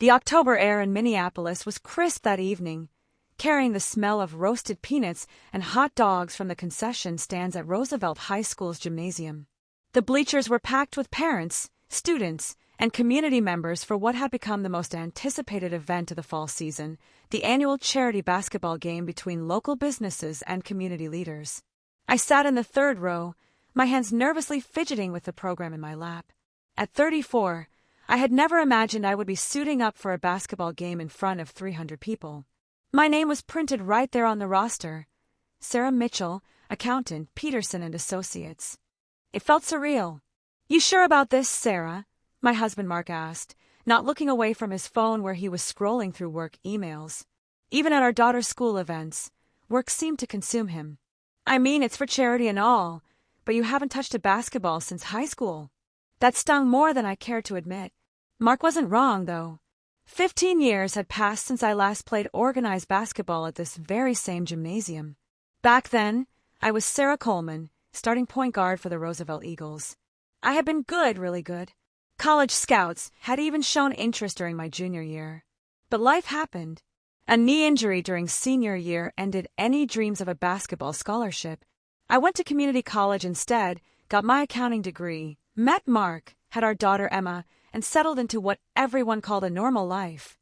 The October air in Minneapolis was crisp that evening, carrying the smell of roasted peanuts and hot dogs from the concession stands at Roosevelt High School's gymnasium. The bleachers were packed with parents, students, and community members for what had become the most anticipated event of the fall season, the annual charity basketball game between local businesses and community leaders. I sat in the third row, my hands nervously fidgeting with the program in my lap. At 34, I had never imagined I would be suiting up for a basketball game in front of 300 people. My name was printed right there on the roster. Sarah Mitchell, accountant, Peterson and Associates. It felt surreal. "You sure about this, Sarah?" my husband Mark asked, not looking away from his phone where he was scrolling through work emails. Even at our daughter's school events, work seemed to consume him. "I mean, it's for charity and all, but you haven't touched a basketball since high school." That stung more than I cared to admit. Mark wasn't wrong, though. 15 years had passed since I last played organized basketball at this very same gymnasium. Back then, I was Sarah Coleman, starting point guard for the Roosevelt Eagles. I had been good, really good. College scouts had even shown interest during my junior year. But life happened. A knee injury during senior year ended any dreams of a basketball scholarship. I went to community college instead, got my accounting degree, met Mark, had our daughter Emma, and settled into what everyone called a normal life.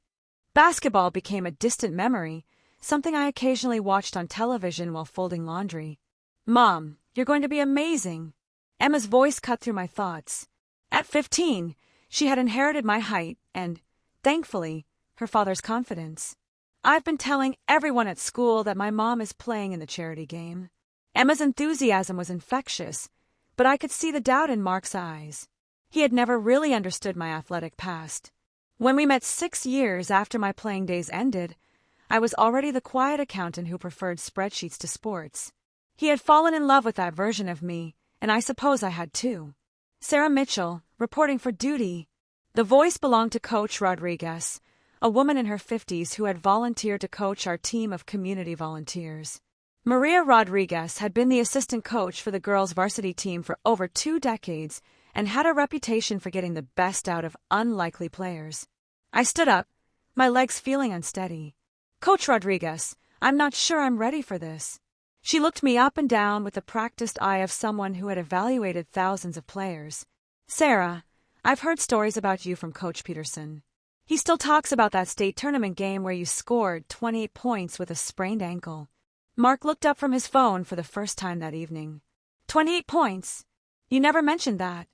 Basketball became a distant memory, something I occasionally watched on television while folding laundry. "Mom, you're going to be amazing." Emma's voice cut through my thoughts. At 15, she had inherited my height and, thankfully, her father's confidence. "I've been telling everyone at school that my mom is playing in the charity game." Emma's enthusiasm was infectious, but I could see the doubt in Mark's eyes. He had never really understood my athletic past. When we met 6 years after my playing days ended, I was already the quiet accountant who preferred spreadsheets to sports. He had fallen in love with that version of me, and I suppose I had too. Sarah Mitchell, reporting for duty. The voice belonged to Coach Rodriguez, a woman in her 50s who had volunteered to coach our team of community volunteers. Maria Rodriguez had been the assistant coach for the girls' varsity team for over 2 decades and had a reputation for getting the best out of unlikely players. I stood up, my legs feeling unsteady. "Coach Rodriguez, I'm not sure I'm ready for this." She looked me up and down with the practiced eye of someone who had evaluated thousands of players. "Sarah, I've heard stories about you from Coach Peterson. He still talks about that state tournament game where you scored 28 points with a sprained ankle." Mark looked up from his phone for the first time that evening. 28 points? You never mentioned that."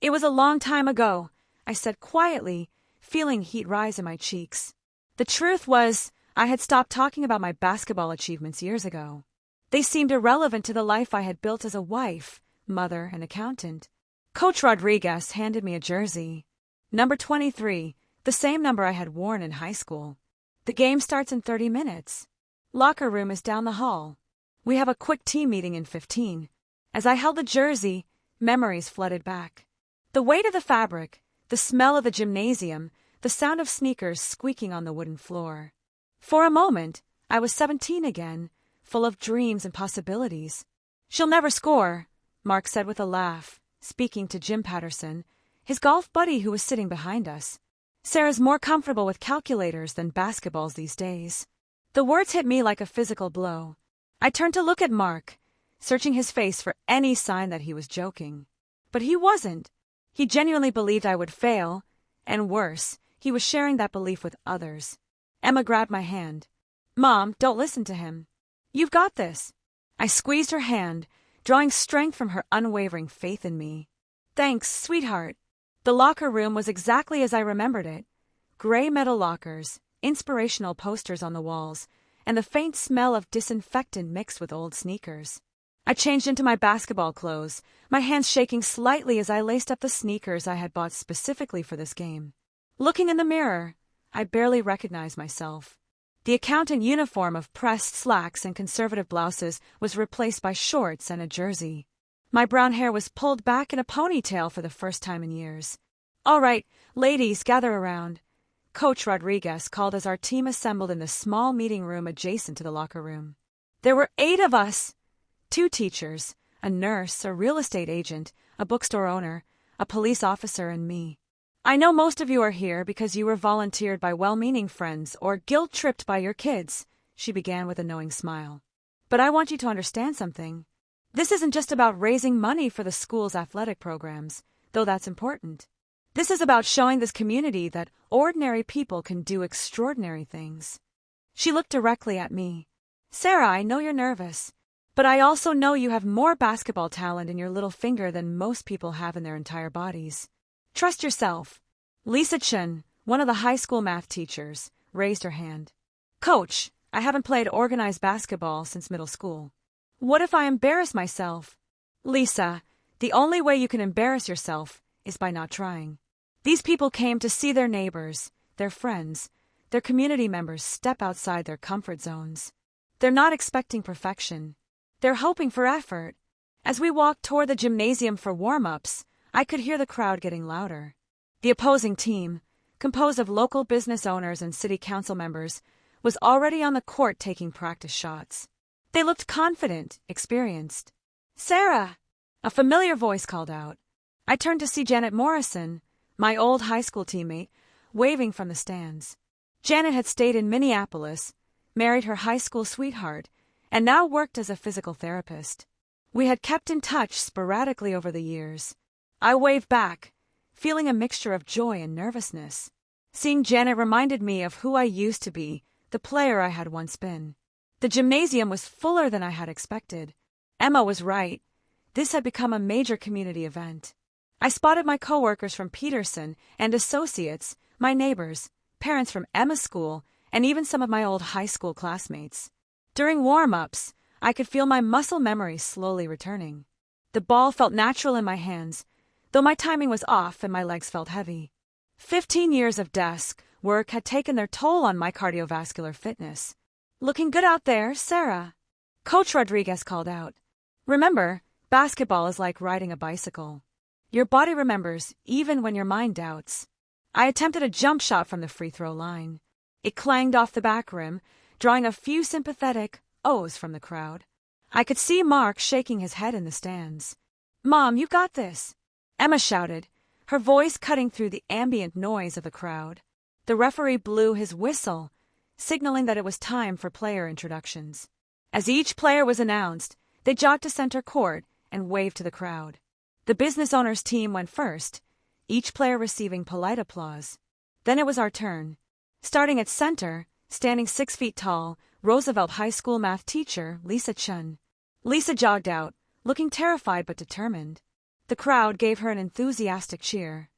"It was a long time ago," I said quietly, feeling heat rise in my cheeks. The truth was, I had stopped talking about my basketball achievements years ago. They seemed irrelevant to the life I had built as a wife, mother, and accountant. Coach Rodriguez handed me a jersey. Number 23, the same number I had worn in high school. "The game starts in 30 minutes. Locker room is down the hall. We have a quick team meeting in 15. As I held the jersey, memories flooded back. The weight of the fabric, the smell of the gymnasium, the sound of sneakers squeaking on the wooden floor. For a moment, I was 17 again, full of dreams and possibilities. "She'll never score," Mark said with a laugh, speaking to Jim Patterson, his golf buddy who was sitting behind us. "Sarah's more comfortable with calculators than basketballs these days." The words hit me like a physical blow. I turned to look at Mark, searching his face for any sign that he was joking. But he wasn't. He genuinely believed I would fail, and worse, he was sharing that belief with others. Emma grabbed my hand. "Mom, don't listen to him. You've got this." I squeezed her hand, drawing strength from her unwavering faith in me. "Thanks, sweetheart." The locker room was exactly as I remembered it. Gray metal lockers, inspirational posters on the walls, and the faint smell of disinfectant mixed with old sneakers. I changed into my basketball clothes, my hands shaking slightly as I laced up the sneakers I had bought specifically for this game. Looking in the mirror, I barely recognized myself. The accountant uniform of pressed slacks and conservative blouses was replaced by shorts and a jersey. My brown hair was pulled back in a ponytail for the first time in years. "All right, ladies, gather around." Coach Rodriguez called as our team assembled in the small meeting room adjacent to the locker room. There were 8 of us. 2 teachers, a nurse, a real estate agent, a bookstore owner, a police officer, and me. I know most of you are here because you were volunteered by well-meaning friends or guilt-tripped by your kids, she began with a knowing smile. But I want you to understand something. This isn't just about raising money for the school's athletic programs, though that's important. This is about showing this community that ordinary people can do extraordinary things. She looked directly at me. Sarah, I know you're nervous, but I also know you have more basketball talent in your little finger than most people have in their entire bodies. Trust yourself. Lisa Chun, one of the high school math teachers, raised her hand. Coach, I haven't played organized basketball since middle school. What if I embarrass myself? Lisa, the only way you can embarrass yourself is by not trying. These people came to see their neighbors, their friends, their community members step outside their comfort zones. They're not expecting perfection. They're hoping for effort. As we walked toward the gymnasium for warm-ups, I could hear the crowd getting louder. The opposing team, composed of local business owners and city council members, was already on the court taking practice shots. They looked confident, experienced. Sarah! A familiar voice called out. I turned to see Janet Morrison, my old high school teammate, waving from the stands. Janet had stayed in Minneapolis, married her high school sweetheart, and now worked as a physical therapist. We had kept in touch sporadically over the years. I waved back, feeling a mixture of joy and nervousness. Seeing Janet reminded me of who I used to be, the player I had once been. The gymnasium was fuller than I had expected. Emma was right. This had become a major community event. I spotted my coworkers from Peterson and associates, my neighbors, parents from Emma's school, and even some of my old high school classmates. During warm-ups, I could feel my muscle memory slowly returning. The ball felt natural in my hands, though my timing was off and my legs felt heavy. 15 years of desk work had taken their toll on my cardiovascular fitness. Looking good out there, Sarah. Coach Rodriguez called out. Remember, basketball is like riding a bicycle. Your body remembers even when your mind doubts. I attempted a jump shot from the free throw line. It clanged off the back rim, drawing a few sympathetic ohs from the crowd. I could see Mark shaking his head in the stands. Mom, you got this, Emma shouted, her voice cutting through the ambient noise of the crowd. The referee blew his whistle, signaling that it was time for player introductions. As each player was announced, they jogged to center court and waved to the crowd. The business owner's team went first, each player receiving polite applause. Then it was our turn. Starting at center, standing 6 feet tall, Roosevelt High School math teacher Lisa Chun. Lisa jogged out, looking terrified but determined. The crowd gave her an enthusiastic cheer.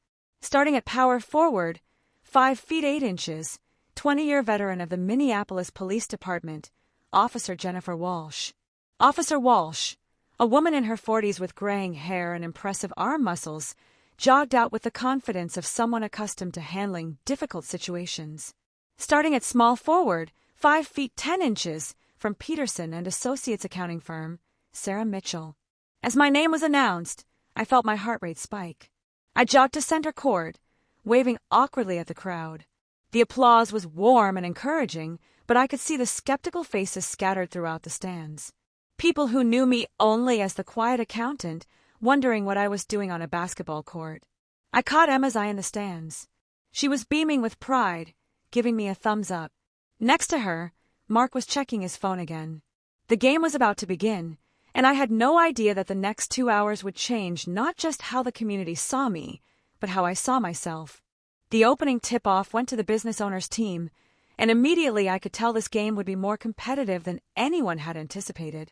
Starting at power forward, 5 feet 8 inches, 20-year veteran of the Minneapolis Police Department, Officer Jennifer Walsh. Officer Walsh, a woman in her 40s with graying hair and impressive arm muscles, jogged out with the confidence of someone accustomed to handling difficult situations. Starting at small forward, 5 feet 10 inches, from Peterson and Associates accounting firm, Sarah Mitchell. As my name was announced, I felt my heart rate spike. I jogged to center court, waving awkwardly at the crowd. The applause was warm and encouraging, but I could see the skeptical faces scattered throughout the stands. People who knew me only as the quiet accountant, wondering what I was doing on a basketball court. I caught Emma's eye in the stands. She was beaming with pride, giving me a thumbs up. Next to her, Mark was checking his phone again. The game was about to begin, and I had no idea that the next 2 hours would change not just how the community saw me, but how I saw myself. The opening tip-off went to the business owner's team, and immediately I could tell this game would be more competitive than anyone had anticipated.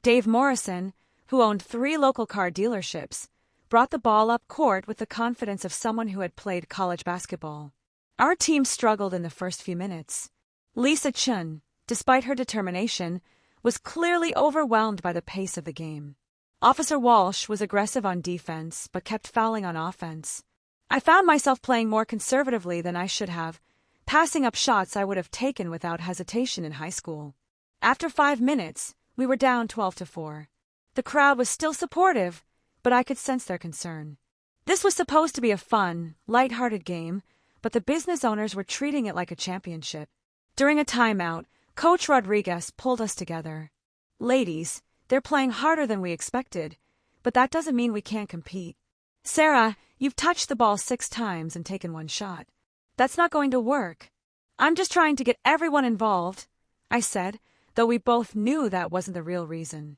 Dave Morrison, who owned 3 local car dealerships, brought the ball up court with the confidence of someone who had played college basketball. Our team struggled in the first few minutes. Lisa Chun, despite her determination, was clearly overwhelmed by the pace of the game. Officer Walsh was aggressive on defense, but kept fouling on offense. I found myself playing more conservatively than I should have, passing up shots I would have taken without hesitation in high school. After 5 minutes, we were down 12-4. The crowd was still supportive, but I could sense their concern. This was supposed to be a fun, light-hearted game, but the business owners were treating it like a championship. During a timeout, Coach Rodriguez pulled us together. Ladies, they're playing harder than we expected, but that doesn't mean we can't compete. Sarah, You've touched the ball 6 times and taken 1 shot. That's not going to work. I'm just trying to get everyone involved, I said, though we both knew that wasn't the real reason.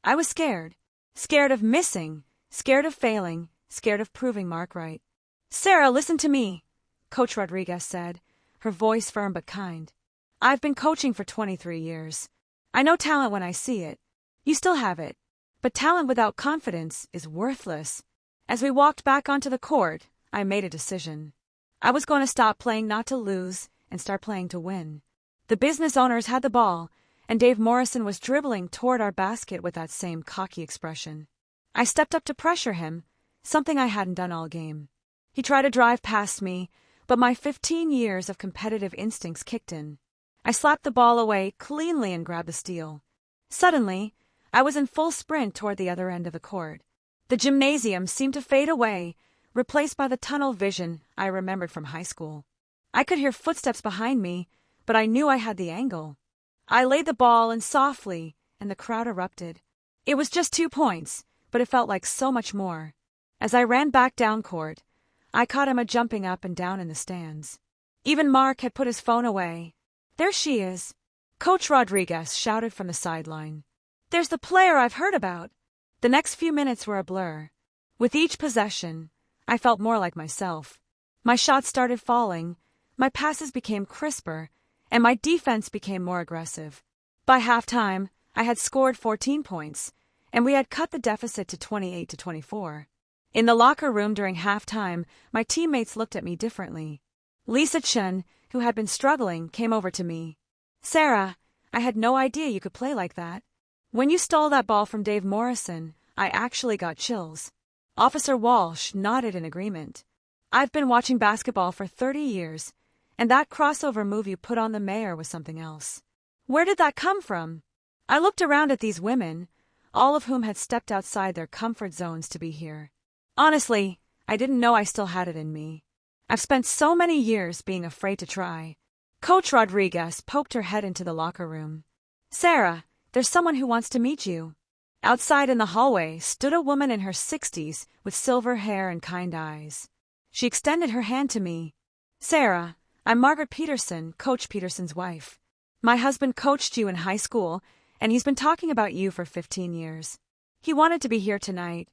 I was scared. Scared of missing, scared of failing, scared of proving Mark right. Sarah, listen to me, Coach Rodriguez said, her voice firm but kind. I've been coaching for 23 years. I know talent when I see it. You still have it. But talent without confidence is worthless. As we walked back onto the court, I made a decision. I was going to stop playing not to lose and start playing to win. The business owners had the ball, and Dave Morrison was dribbling toward our basket with that same cocky expression. I stepped up to pressure him, something I hadn't done all game. He tried to drive past me, but my 15 years of competitive instincts kicked in. I slapped the ball away cleanly and grabbed the steal. Suddenly, I was in full sprint toward the other end of the court. The gymnasium seemed to fade away, replaced by the tunnel vision I remembered from high school. I could hear footsteps behind me, but I knew I had the angle. I laid the ball in softly, and the crowd erupted. It was just 2 points, but it felt like so much more. As I ran back down court, I caught Emma jumping up and down in the stands. Even Mark had put his phone away. There she is, Coach Rodriguez shouted from the sideline. There's the player I've heard about. The next few minutes were a blur. With each possession, I felt more like myself. My shots started falling, my passes became crisper, and my defense became more aggressive. By halftime, I had scored 14 points, and we had cut the deficit to 28-24. In the locker room during halftime, my teammates looked at me differently. Lisa Chen, who had been struggling, came over to me. Sarah, I had no idea you could play like that. When you stole that ball from Dave Morrison, I actually got chills. Officer Walsh nodded in agreement. I've been watching basketball for 30 years, and that crossover move you put on the mayor was something else. Where did that come from? I looked around at these women, all of whom had stepped outside their comfort zones to be here. Honestly, I didn't know I still had it in me. I've spent so many years being afraid to try. Coach Rodriguez poked her head into the locker room. Sarah, there's someone who wants to meet you. Outside in the hallway stood a woman in her 60s with silver hair and kind eyes. She extended her hand to me. Sarah, I'm Margaret Peterson, Coach Peterson's wife. My husband coached you in high school, and he's been talking about you for 15 years. He wanted to be here tonight,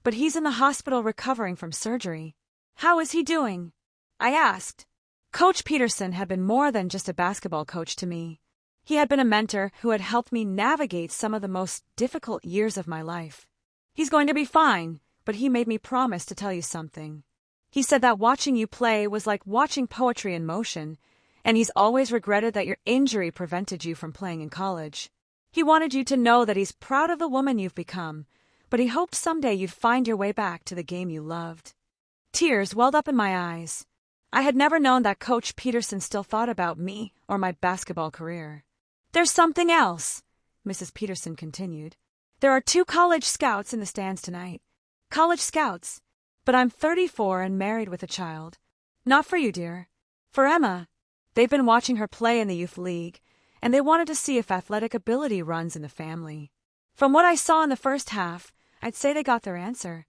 but he's in the hospital recovering from surgery. How is he doing? I asked. Coach Peterson had been more than just a basketball coach to me. He had been a mentor who had helped me navigate some of the most difficult years of my life. He's going to be fine, but he made me promise to tell you something. He said that watching you play was like watching poetry in motion, and he's always regretted that your injury prevented you from playing in college. He wanted you to know that he's proud of the woman you've become, but he hoped someday you'd find your way back to the game you loved. Tears welled up in my eyes. I had never known that Coach Peterson still thought about me or my basketball career. There's something else, Mrs. Peterson continued. There are 2 college scouts in the stands tonight. College scouts. But I'm 34 and married with a child. Not for you, dear. For Emma. They've been watching her play in the youth league, and they wanted to see if athletic ability runs in the family. From what I saw in the first half, I'd say they got their answer.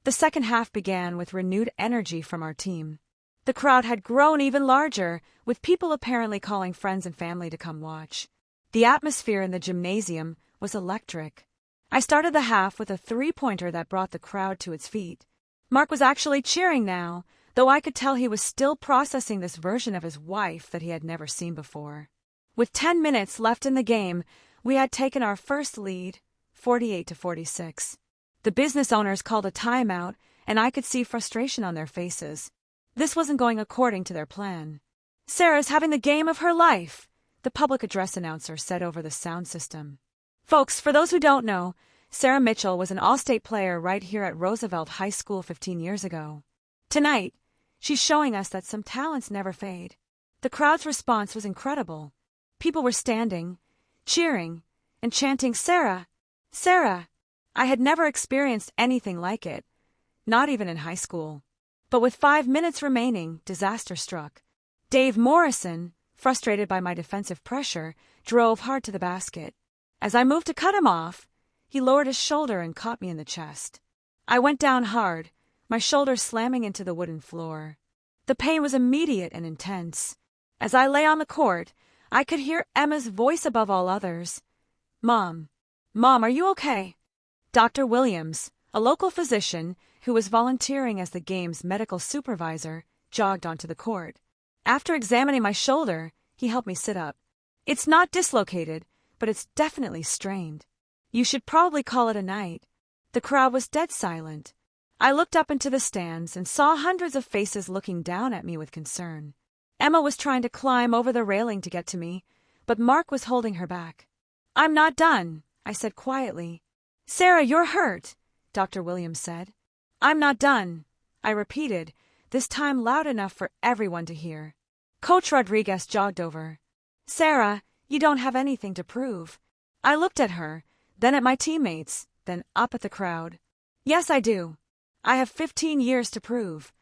The second half began with renewed energy from our team. The crowd had grown even larger, with people apparently calling friends and family to come watch. The atmosphere in the gymnasium was electric. I started the half with a 3-pointer that brought the crowd to its feet. Mark was actually cheering now, though I could tell he was still processing this version of his wife that he had never seen before. With 10 minutes left in the game, we had taken our first lead, 48-46. The business owners called a timeout, and I could see frustration on their faces. This wasn't going according to their plan. Sarah's having the game of her life, the public address announcer said over the sound system. Folks, for those who don't know, Sarah Mitchell was an all-state player right here at Roosevelt High School 15 years ago. Tonight, she's showing us that some talents never fade. The crowd's response was incredible. People were standing, cheering, and chanting, Sarah! Sarah! I had never experienced anything like it, not even in high school. But with 5 minutes remaining, disaster struck. Dave Morrison, frustrated by my defensive pressure, drove hard to the basket. As I moved to cut him off, he lowered his shoulder and caught me in the chest. I went down hard, my shoulder slamming into the wooden floor. The pain was immediate and intense. As I lay on the court, I could hear Emma's voice above all others. Mom, are you okay? Dr. Williams, a local physician who was volunteering as the game's medical supervisor, jogged onto the court. After examining my shoulder, he helped me sit up. It's not dislocated, but it's definitely strained. You should probably call it a night. The crowd was dead silent. I looked up into the stands and saw hundreds of faces looking down at me with concern. Emma was trying to climb over the railing to get to me, but Mark was holding her back. I'm not done, I said quietly. Sarah, you're hurt, Dr. Williams said. I'm not done, I repeated, this time loud enough for everyone to hear. Coach Rodriguez jogged over. Sarah, you don't have anything to prove. I looked at her, then at my teammates, then up at the crowd. Yes, I do. I have 15 years to prove.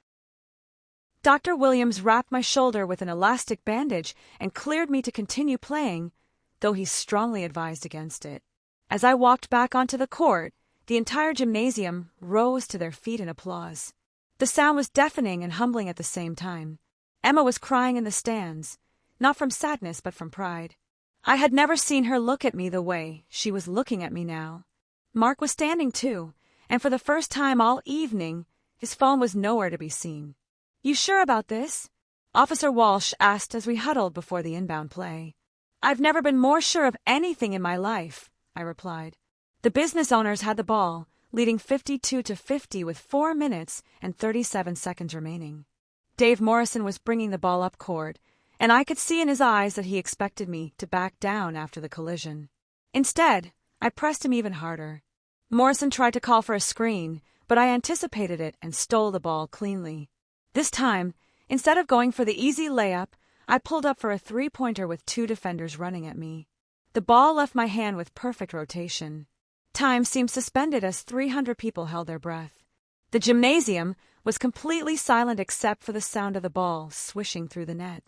Dr. Williams wrapped my shoulder with an elastic bandage and cleared me to continue playing, though he strongly advised against it. As I walked back onto the court, the entire gymnasium rose to their feet in applause. The sound was deafening and humbling at the same time. Emma was crying in the stands, not from sadness but from pride. I had never seen her look at me the way she was looking at me now. Mark was standing too, and for the first time all evening, his phone was nowhere to be seen. You sure about this? Officer Walsh asked as we huddled before the inbound play. I've never been more sure of anything in my life, I replied. The business owners had the ball, leading 52-50 with 4 minutes and 37 seconds remaining. Dave Morrison was bringing the ball up court, and I could see in his eyes that he expected me to back down after the collision. Instead, I pressed him even harder. Morrison tried to call for a screen, but I anticipated it and stole the ball cleanly. This time, instead of going for the easy layup, I pulled up for a three-pointer with 2 defenders running at me. The ball left my hand with perfect rotation. Time seemed suspended as 300 people held their breath. The gymnasium was completely silent except for the sound of the ball swishing through the net.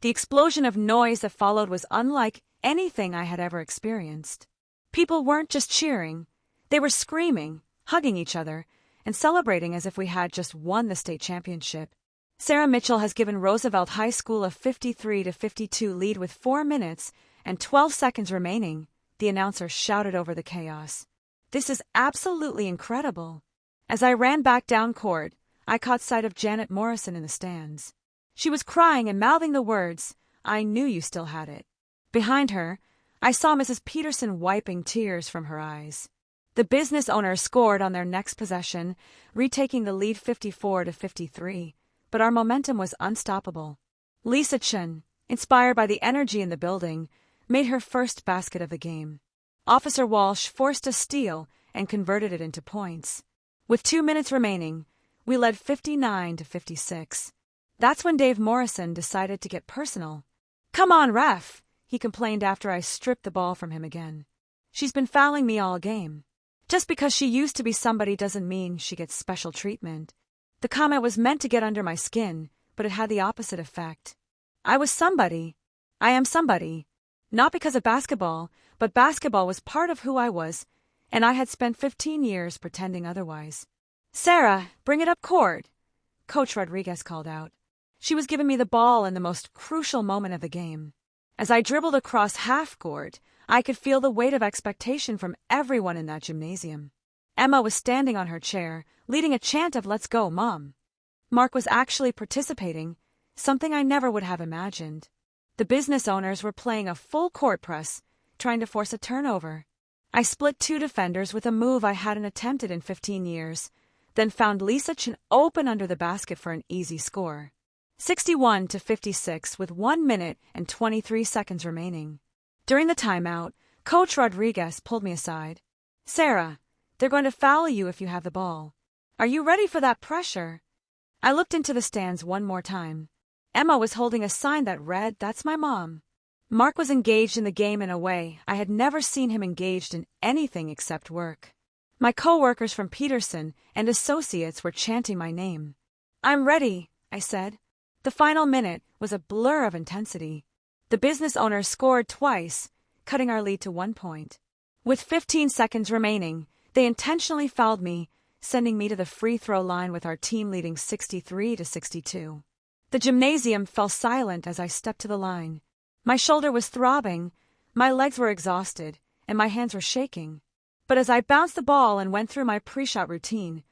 The explosion of noise that followed was unlike anything I had ever experienced. People weren't just cheering. They were screaming, hugging each other, and celebrating as if we had just won the state championship. Sarah Mitchell has given Roosevelt High School a 53-52 lead with 4 minutes and 12 seconds remaining, the announcer shouted over the chaos. This is absolutely incredible. As I ran back down court, I caught sight of Janet Morrison in the stands. She was crying and mouthing the words, "I knew you still had it." Behind her, I saw Mrs. Peterson wiping tears from her eyes. The business owners scored on their next possession, retaking the lead 54-53, but our momentum was unstoppable. Lisa Chen, inspired by the energy in the building, made her first basket of the game. Officer Walsh forced a steal and converted it into points. With 2 minutes remaining, we led 59-56. That's when Dave Morrison decided to get personal. "Come on, ref," he complained after I stripped the ball from him again. "She's been fouling me all game. Just because she used to be somebody doesn't mean she gets special treatment." The comment was meant to get under my skin, but it had the opposite effect. I was somebody. I am somebody. Not because of basketball, but basketball was part of who I was, and I had spent 15 years pretending otherwise. "Sarah, bring it up court," Coach Rodriguez called out. She was giving me the ball in the most crucial moment of the game. As I dribbled across half court, I could feel the weight of expectation from everyone in that gymnasium. Emma was standing on her chair, leading a chant of "Let's go, Mom." Mark was actually participating, something I never would have imagined. The business owners were playing a full court press, trying to force a turnover. I split 2 defenders with a move I hadn't attempted in 15 years, then found Lisa Chen open under the basket for an easy score. 61-56 with 1 minute and 23 seconds remaining. During the timeout, Coach Rodriguez pulled me aside. "Sarah, they're going to foul you if you have the ball. Are you ready for that pressure?" I looked into the stands one more time. Emma was holding a sign that read, "That's my mom." Mark was engaged in the game in a way I had never seen him engaged in anything except work. My co-workers from Peterson and associates were chanting my name. "I'm ready," I said. The final minute was a blur of intensity. The business owners scored twice, cutting our lead to 1 point. With 15 seconds remaining, they intentionally fouled me, sending me to the free throw line with our team leading 63-62. The gymnasium fell silent as I stepped to the line. My shoulder was throbbing, my legs were exhausted, and my hands were shaking. But as I bounced the ball and went through my pre-shot routine,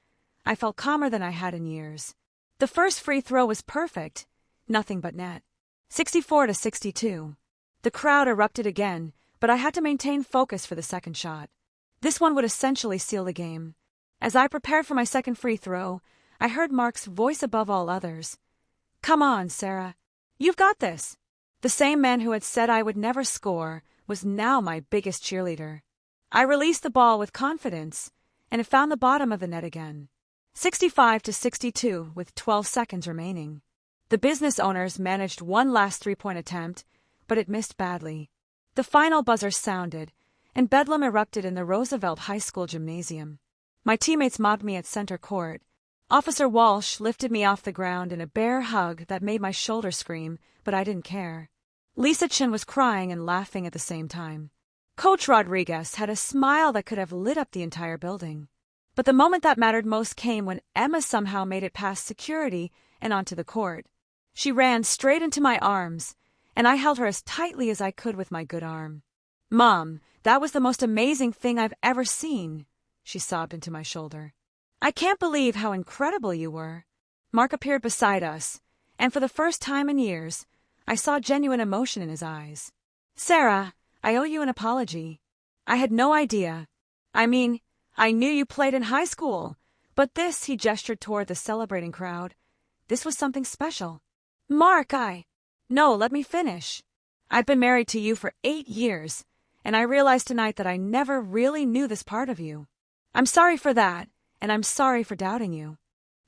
I felt calmer than I had in years. The first free throw was perfect, nothing but net. 64-62. The crowd erupted again, but I had to maintain focus for the second shot. This one would essentially seal the game. As I prepared for my second free throw, I heard Mark's voice above all others. "Come on, Sarah. You've got this." The same man who had said I would never score was now my biggest cheerleader. I released the ball with confidence, and it found the bottom of the net again. 65-62 with 12 seconds remaining. The business owners managed one last three-point attempt, but it missed badly. The final buzzer sounded, and bedlam erupted in the Roosevelt High School gymnasium. My teammates mobbed me at center court. Officer Walsh lifted me off the ground in a bear hug that made my shoulder scream, but I didn't care. Lisa Chin was crying and laughing at the same time. Coach Rodriguez had a smile that could have lit up the entire building. But the moment that mattered most came when Emma somehow made it past security and onto the court. She ran straight into my arms, and I held her as tightly as I could with my good arm. "Mom, that was the most amazing thing I've ever seen," she sobbed into my shoulder. "I can't believe how incredible you were." Mark appeared beside us, and for the first time in years, I saw genuine emotion in his eyes. "Sarah, I owe you an apology. I had no idea. I mean, I knew you played in high school, but this," he gestured toward the celebrating crowd, "this was something special." "Mark, No, let me finish. I've been married to you for 8 years, and I realized tonight that I never really knew this part of you. I'm sorry for that, and I'm sorry for doubting you."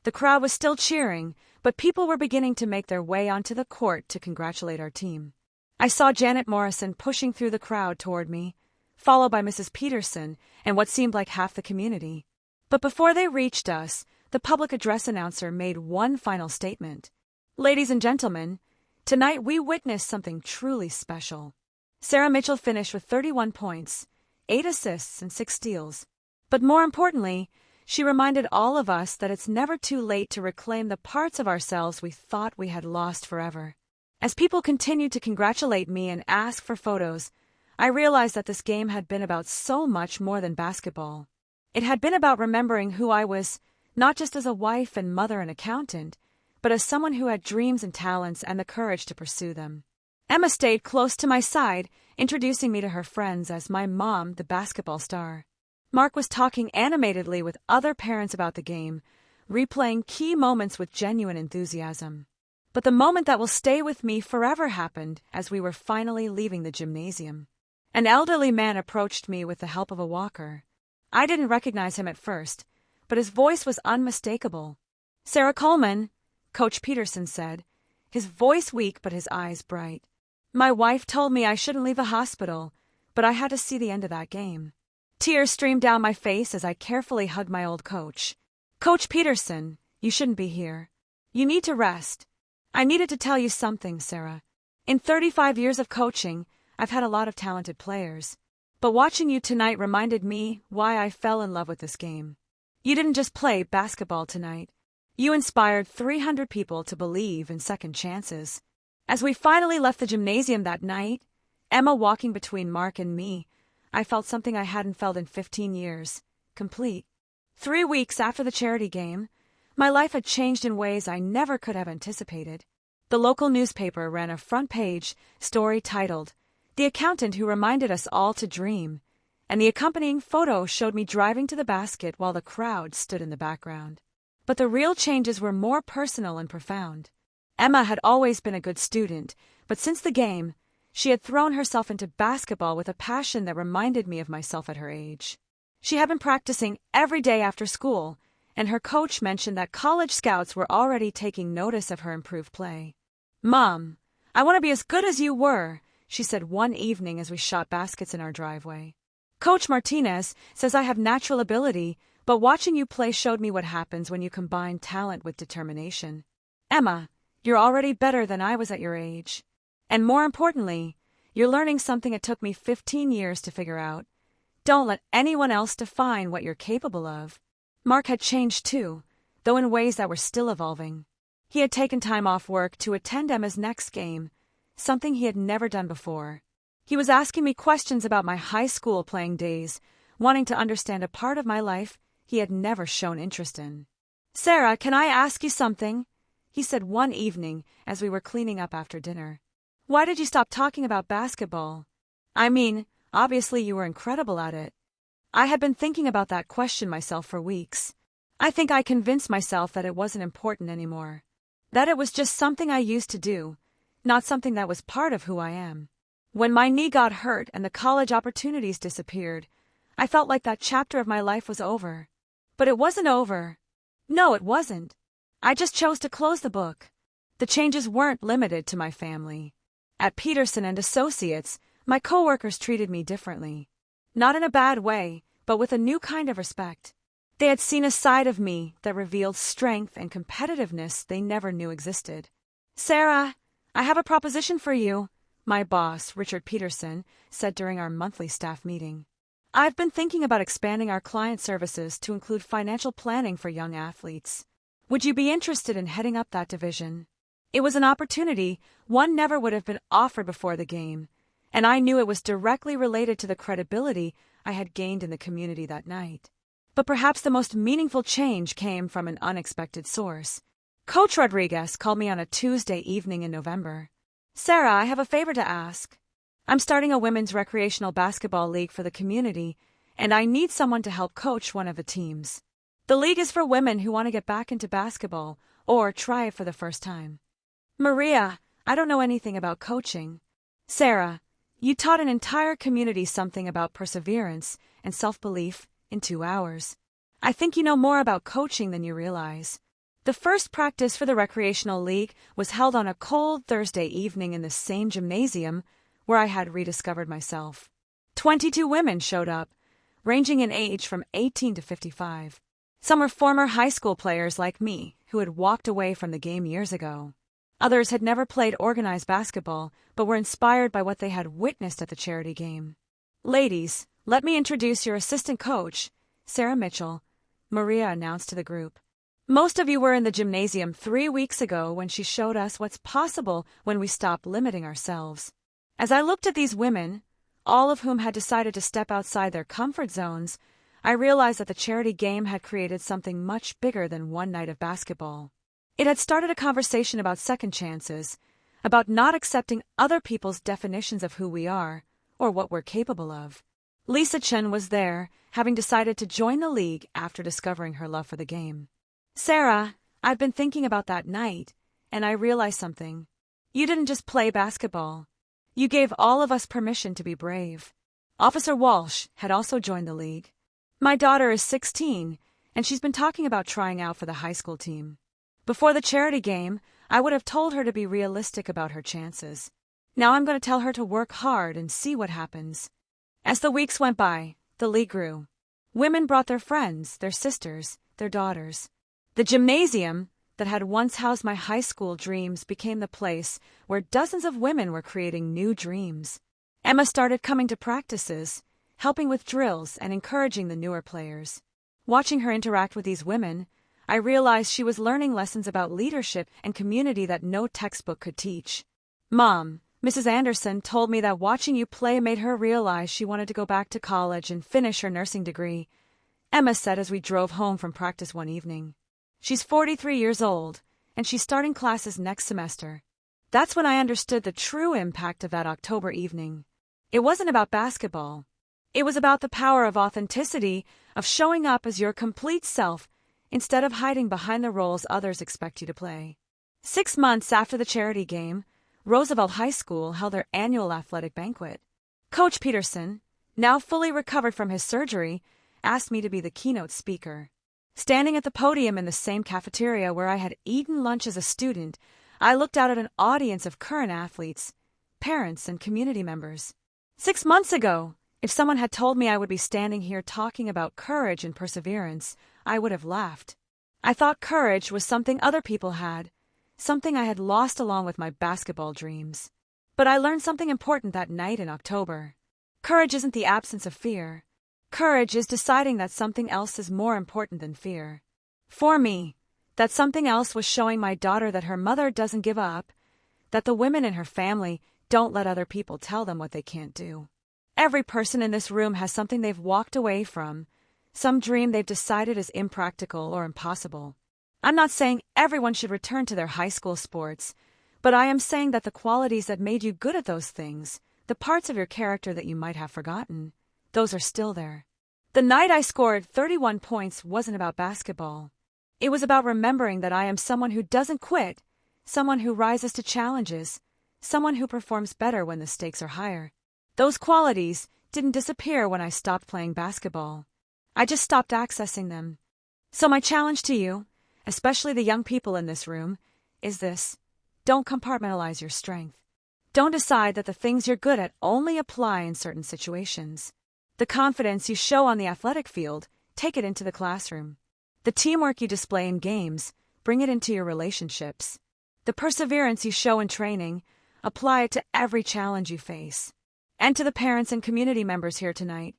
The crowd was still cheering, but people were beginning to make their way onto the court to congratulate our team. I saw Janet Morrison pushing through the crowd toward me, followed by Mrs. Peterson and what seemed like half the community. But before they reached us, the public address announcer made one final statement. "Ladies and gentlemen, tonight we witnessed something truly special." Sarah Mitchell finished with 31 points, 8 assists, and 6 steals. But more importantly, she reminded all of us that it's never too late to reclaim the parts of ourselves we thought we had lost forever. As people continued to congratulate me and ask for photos, I realized that this game had been about so much more than basketball. It had been about remembering who I was, not just as a wife and mother and accountant, but as someone who had dreams and talents and the courage to pursue them. Emma stayed close to my side, introducing me to her friends as my mom, the basketball star. Mark was talking animatedly with other parents about the game, replaying key moments with genuine enthusiasm. But the moment that will stay with me forever happened as we were finally leaving the gymnasium. An elderly man approached me with the help of a walker. I didn't recognize him at first, but his voice was unmistakable. "Sarah Coleman," Coach Peterson said, his voice weak but his eyes bright. "My wife told me I shouldn't leave the hospital, but I had to see the end of that game." Tears streamed down my face as I carefully hugged my old coach. "Coach Peterson, you shouldn't be here. You need to rest. I needed to tell you something, Sarah. In 35 years of coaching, I've had a lot of talented players. But watching you tonight reminded me why I fell in love with this game. You didn't just play basketball tonight. You inspired 300 people to believe in second chances." As we finally left the gymnasium that night, Emma walking between Mark and me, I felt something I hadn't felt in 15 years, complete. 3 weeks after the charity game, my life had changed in ways I never could have anticipated. The local newspaper ran a front-page story titled, "The Accountant Who Reminded Us All to Dream," and the accompanying photo showed me driving to the basket while the crowd stood in the background. But the real changes were more personal and profound. Emma had always been a good student, but since the game, she had thrown herself into basketball with a passion that reminded me of myself at her age. She had been practicing every day after school, and her coach mentioned that college scouts were already taking notice of her improved play. "Mom, I want to be as good as you were," she said one evening as we shot baskets in our driveway. "Coach Martinez says I have natural ability, but watching you play showed me what happens when you combine talent with determination. Emma, you're already better than I was at your age. And more importantly, you're learning something it took me 15 years to figure out. Don't let anyone else define what you're capable of." Mark had changed too, though in ways that were still evolving. He had taken time off work to attend Emma's next game, something he had never done before. He was asking me questions about my high school playing days, wanting to understand a part of my life he had never shown interest in. "Sarah, can I ask you something?" he said one evening as we were cleaning up after dinner. "Why did you stop talking about basketball? I mean, obviously you were incredible at it." I had been thinking about that question myself for weeks. I think I convinced myself that it wasn't important anymore. That it was just something I used to do, not something that was part of who I am. When my knee got hurt and the college opportunities disappeared, I felt like that chapter of my life was over. But it wasn't over. No, it wasn't. I just chose to close the book. The changes weren't limited to my family. At Peterson and Associates, my coworkers treated me differently. Not in a bad way, but with a new kind of respect. They had seen a side of me that revealed strength and competitiveness they never knew existed. "Sarah, I have a proposition for you," my boss, Richard Peterson, said during our monthly staff meeting. "I've been thinking about expanding our client services to include financial planning for young athletes. Would you be interested in heading up that division?" It was an opportunity one never would have been offered before the game, and I knew it was directly related to the credibility I had gained in the community that night. But perhaps the most meaningful change came from an unexpected source. Coach Rodriguez called me on a Tuesday evening in November. "Sarah, I have a favor to ask. I'm starting a women's recreational basketball league for the community, and I need someone to help coach one of the teams. The league is for women who want to get back into basketball or try it for the first time. Maria, I don't know anything about coaching. Sarah, you taught an entire community something about perseverance and self-belief in 2 hours. I think you know more about coaching than you realize." The first practice for the recreational league was held on a cold Thursday evening in the same gymnasium where I had rediscovered myself. 22 women showed up, ranging in age from 18 to 55. Some were former high school players like me who had walked away from the game years ago. Others had never played organized basketball but were inspired by what they had witnessed at the charity game. "Ladies, let me introduce your assistant coach, Sarah Mitchell," Maria announced to the group. "Most of you were in the gymnasium 3 weeks ago when she showed us what's possible when we stop limiting ourselves." As I looked at these women, all of whom had decided to step outside their comfort zones, I realized that the charity game had created something much bigger than one night of basketball. It had started a conversation about second chances, about not accepting other people's definitions of who we are or what we're capable of. Lisa Chen was there, having decided to join the league after discovering her love for the game. "Sarah, I've been thinking about that night, and I realized something. You didn't just play basketball. You gave all of us permission to be brave." Officer Walsh had also joined the league. "My daughter is 16, and she's been talking about trying out for the high school team. Before the charity game, I would have told her to be realistic about her chances. Now I'm going to tell her to work hard and see what happens." As the weeks went by, the league grew. Women brought their friends, their sisters, their daughters. The gymnasium that had once housed my high school dreams became the place where dozens of women were creating new dreams. Emma started coming to practices, helping with drills and encouraging the newer players. Watching her interact with these women, I realized she was learning lessons about leadership and community that no textbook could teach. "Mom, Mrs. Anderson told me that watching you play made her realize she wanted to go back to college and finish her nursing degree," Emma said as we drove home from practice one evening. "She's 43 years old, and she's starting classes next semester." That's when I understood the true impact of that October evening. It wasn't about basketball. It was about the power of authenticity, of showing up as your complete self instead of hiding behind the roles others expect you to play. 6 months after the charity game, Roosevelt High School held their annual athletic banquet. Coach Peterson, now fully recovered from his surgery, asked me to be the keynote speaker. Standing at the podium in the same cafeteria where I had eaten lunch as a student, I looked out at an audience of current athletes, parents, and community members. 6 months ago, if someone had told me I would be standing here talking about courage and perseverance, I would have laughed. I thought courage was something other people had, something I had lost along with my basketball dreams. But I learned something important that night in October. Courage isn't the absence of fear. Courage is deciding that something else is more important than fear. For me, that something else was showing my daughter that her mother doesn't give up, that the women in her family don't let other people tell them what they can't do. Every person in this room has something they've walked away from, some dream they've decided is impractical or impossible. I'm not saying everyone should return to their high school sports, but I am saying that the qualities that made you good at those things, the parts of your character that you might have forgotten, those are still there. The night I scored 31 points wasn't about basketball. It was about remembering that I am someone who doesn't quit, someone who rises to challenges, someone who performs better when the stakes are higher. Those qualities didn't disappear when I stopped playing basketball. I just stopped accessing them. So my challenge to you, especially the young people in this room, is this: don't compartmentalize your strength. Don't decide that the things you're good at only apply in certain situations. The confidence you show on the athletic field, take it into the classroom. The teamwork you display in games, bring it into your relationships. The perseverance you show in training, apply it to every challenge you face. And to the parents and community members here tonight,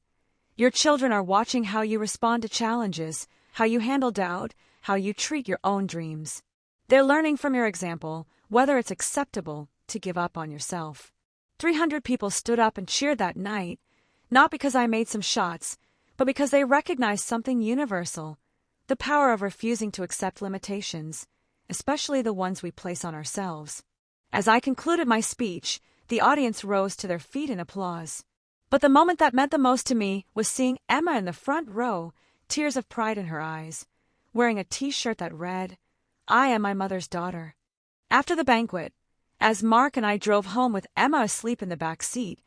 your children are watching how you respond to challenges, how you handle doubt, how you treat your own dreams. They're learning from your example whether it's acceptable to give up on yourself. 300 people stood up and cheered that night, not because I made some shots, but because they recognized something universal: the power of refusing to accept limitations, especially the ones we place on ourselves. As I concluded my speech, the audience rose to their feet in applause. But the moment that meant the most to me was seeing Emma in the front row, tears of pride in her eyes, wearing a t-shirt that read, "I am my mother's daughter." After the banquet, as Mark and I drove home with Emma asleep in the back seat,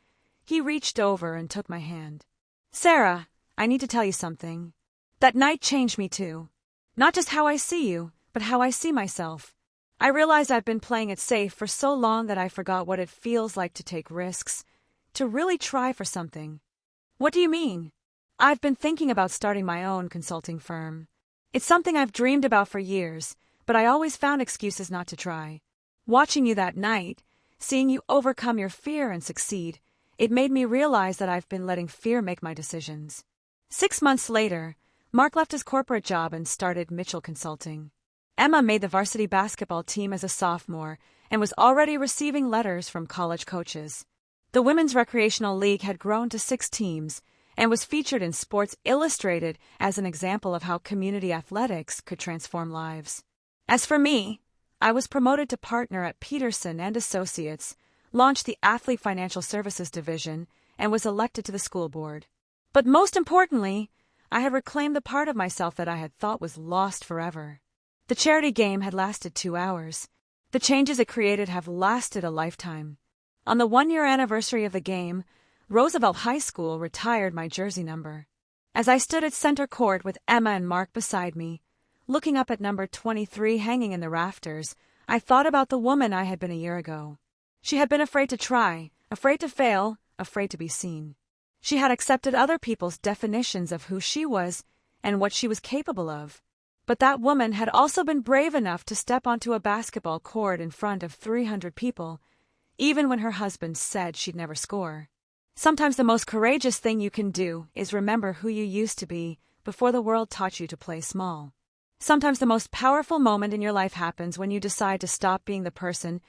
he reached over and took my hand. "Sarah, I need to tell you something. That night changed me too. Not just how I see you, but how I see myself. I realize I've been playing it safe for so long that I forgot what it feels like to take risks, to really try for something." "What do you mean?" "I've been thinking about starting my own consulting firm. It's something I've dreamed about for years, but I always found excuses not to try. Watching you that night, seeing you overcome your fear and succeed, it made me realize that I've been letting fear make my decisions." 6 months later, Mark left his corporate job and started Mitchell Consulting. Emma made the varsity basketball team as a sophomore and was already receiving letters from college coaches. The Women's Recreational League had grown to 6 teams and was featured in Sports Illustrated as an example of how community athletics could transform lives. As for me, I was promoted to partner at Peterson and Associates, launched the Athlete Financial Services Division, and was elected to the school board. But most importantly, I had reclaimed the part of myself that I had thought was lost forever. The charity game had lasted 2 hours. The changes it created have lasted a lifetime. On the 1-year anniversary of the game, Roosevelt High School retired my jersey number. As I stood at center court with Emma and Mark beside me, looking up at number 23 hanging in the rafters, I thought about the woman I had been a year ago. She had been afraid to try, afraid to fail, afraid to be seen. She had accepted other people's definitions of who she was and what she was capable of. But that woman had also been brave enough to step onto a basketball court in front of 300 people, even when her husband said she'd never score. Sometimes the most courageous thing you can do is remember who you used to be before the world taught you to play small. Sometimes the most powerful moment in your life happens when you decide to stop being the person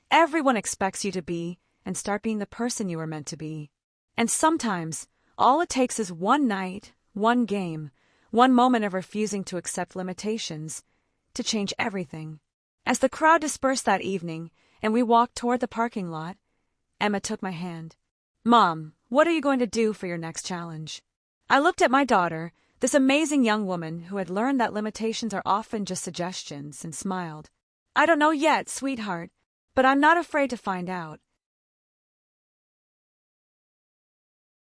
everyone expects you to be and start being the person you were meant to be. And sometimes, all it takes is one night, one game, one moment of refusing to accept limitations, to change everything. As the crowd dispersed that evening, and we walked toward the parking lot, Emma took my hand. "Mom, what are you going to do for your next challenge?" I looked at my daughter, this amazing young woman who had learned that limitations are often just suggestions, and smiled. "I don't know yet, sweetheart, but I'm not afraid to find out.